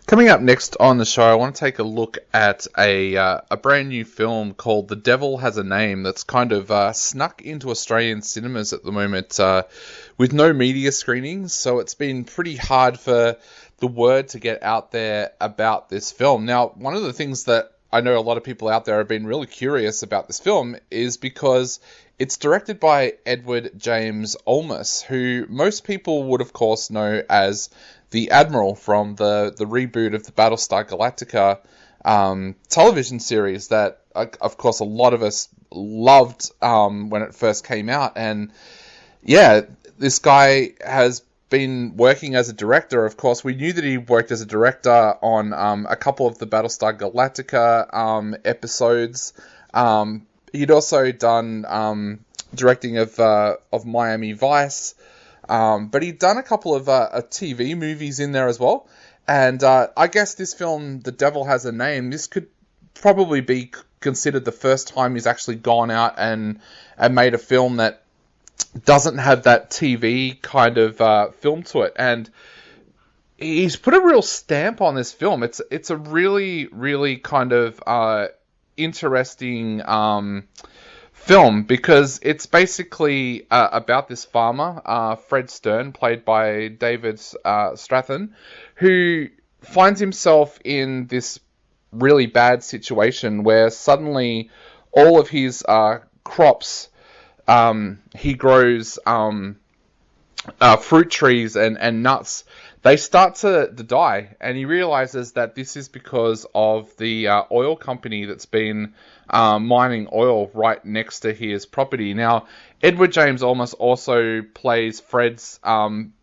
Coming up next on the show, I want to take a look at a brand new film called The Devil Has a Name that's kind of snuck into Australian cinemas at the moment with no media screenings, so it's been pretty hard for the word to get out there about this film. Now, one of the things that I know a lot of people out there have been really curious about this film is because it's directed by Edward James Olmos, who most people would, of course, know as the Admiral from the reboot of the Battlestar Galactica television series that, of course, a lot of us loved when it first came out. And yeah, this guy has been working as a director. Of course, we knew that he worked as a director on a couple of the Battlestar Galactica episodes. He'd also done directing of Miami Vice. But he'd done a couple of TV movies in there as well. And I guess this film, The Devil Has a Name, this could probably be considered the first time he's actually gone out and made a film that doesn't have that TV kind of film to it. And he's put a real stamp on this film. It's a really, really kind of interesting film because it's basically about this farmer, Fred Stern, played by David Strathairn, who finds himself in this really bad situation where suddenly all of his crops, he grows fruit trees and nuts, they start to die, and he realizes that this is because of the oil company that's been mining oil right next to his property. Now, Edward James Olmos also plays Fred's farm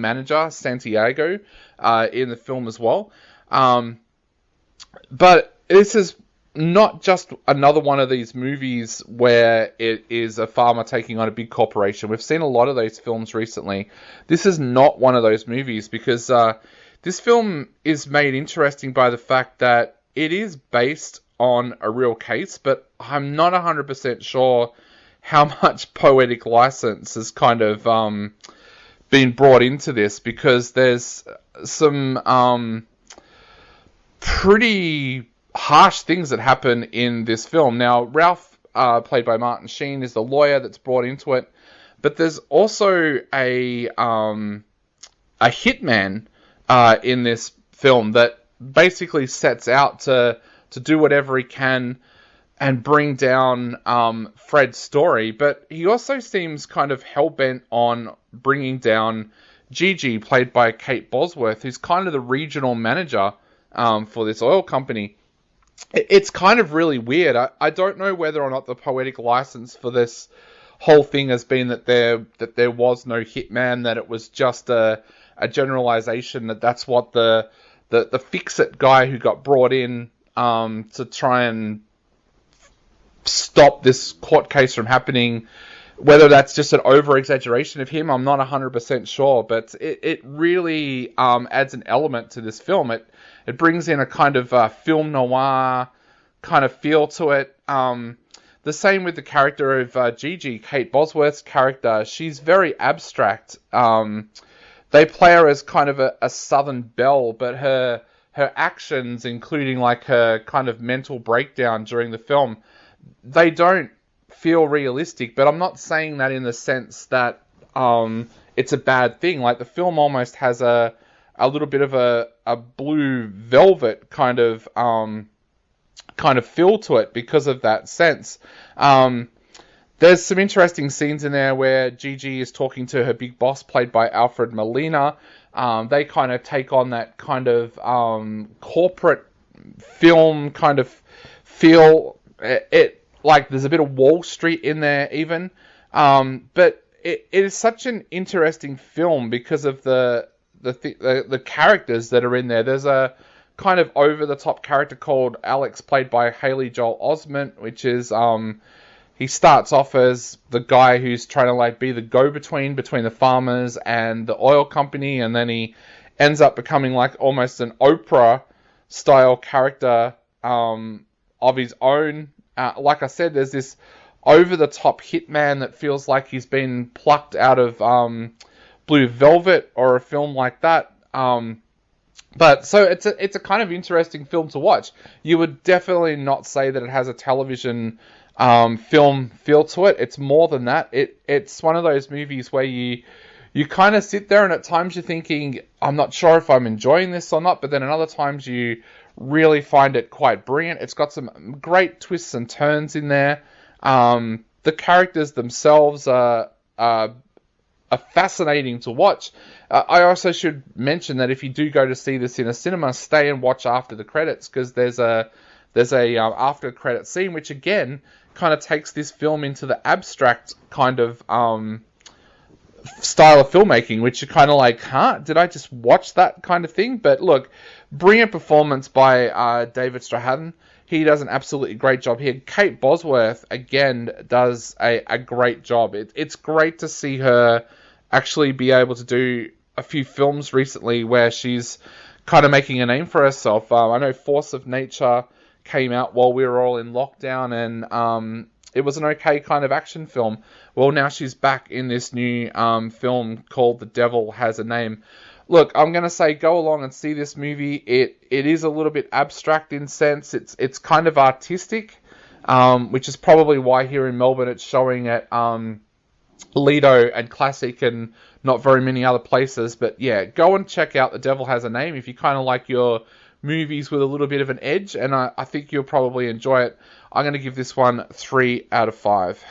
manager, Santiago, in the film as well. But this is not just another one of these movies where it is a farmer taking on a big corporation. We've seen a lot of those films recently. This is not one of those movies because this film is made interesting by the fact that it is based on a real case, but I'm not 100% sure how much poetic license has kind of been brought into this, because there's some pretty harsh things that happen in this film. Now, Ralph, played by Martin Sheen, is the lawyer that's brought into it, but there's also a hitman in this film that basically sets out to do whatever he can and bring down Fred's story, but he also seems kind of hell-bent on bringing down Gigi, played by Kate Bosworth, who's kind of the regional manager for this oil company. It's kind of really weird. I don't know whether or not the poetic license for this whole thing has been that there was no hitman, that it was just a generalization, that's what the fix-it guy who got brought in to try and stop this court case from happening, whether that's just an over-exaggeration of him, I'm not 100% sure, but it really adds an element to this film. It brings in a kind of film noir kind of feel to it. The same with the character of Gigi, Kate Bosworth's character. She's very abstract. They play her as kind of a Southern belle, but her actions, including like her kind of mental breakdown during the film, they don't feel realistic. But I'm not saying that in the sense that it's a bad thing. Like, the film almost has a little bit of a blue velvet kind of feel to it because of that sense. There's some interesting scenes in there where Gigi is talking to her big boss, played by Alfred Molina. They kind of take on that kind of corporate film kind of feel. It like there's a bit of Wall Street in there even. But it is such an interesting film because of the characters that are in there. There's a kind of over-the-top character called Alex, played by Haley Joel Osment, which is he starts off as the guy who's trying to like be the go-between between the farmers and the oil company, and then he ends up becoming like almost an Oprah-style character of his own. Like I said, there's this over-the-top hitman that feels like he's been plucked out of Blue Velvet or a film like that. But so it's a kind of interesting film to watch. You would definitely not say that it has a television film feel to it. It's more than that. It's one of those movies where you kind of sit there and at times you're thinking, I'm not sure if I'm enjoying this or not, but then at other times you really find it quite brilliant. It's got some great twists and turns in there. The characters themselves are fascinating to watch. I also should mention that if you do go to see this in a cinema, stay and watch after the credits, because there's a after credit scene which again kind of takes this film into the abstract kind of style of filmmaking, which you're kind of like, huh, did I just watch that kind of thing? But look, brilliant performance by David Strathairn. He does an absolutely great job here. Kate Bosworth, again, does a great job. It's great to see her actually be able to do a few films recently where she's kind of making a name for herself. I know Force of Nature came out while we were all in lockdown, and it was an okay kind of action film. Well, now she's back in this new film called The Devil Has a Name. Look, I'm going to say go along and see this movie. It is a little bit abstract in sense. It's kind of artistic, which is probably why here in Melbourne it's showing at Lido and Classic and not very many other places. But yeah, go and check out The Devil Has a Name if you kind of like your movies with a little bit of an edge, and I think you'll probably enjoy it. I'm going to give this one 3 out of 5.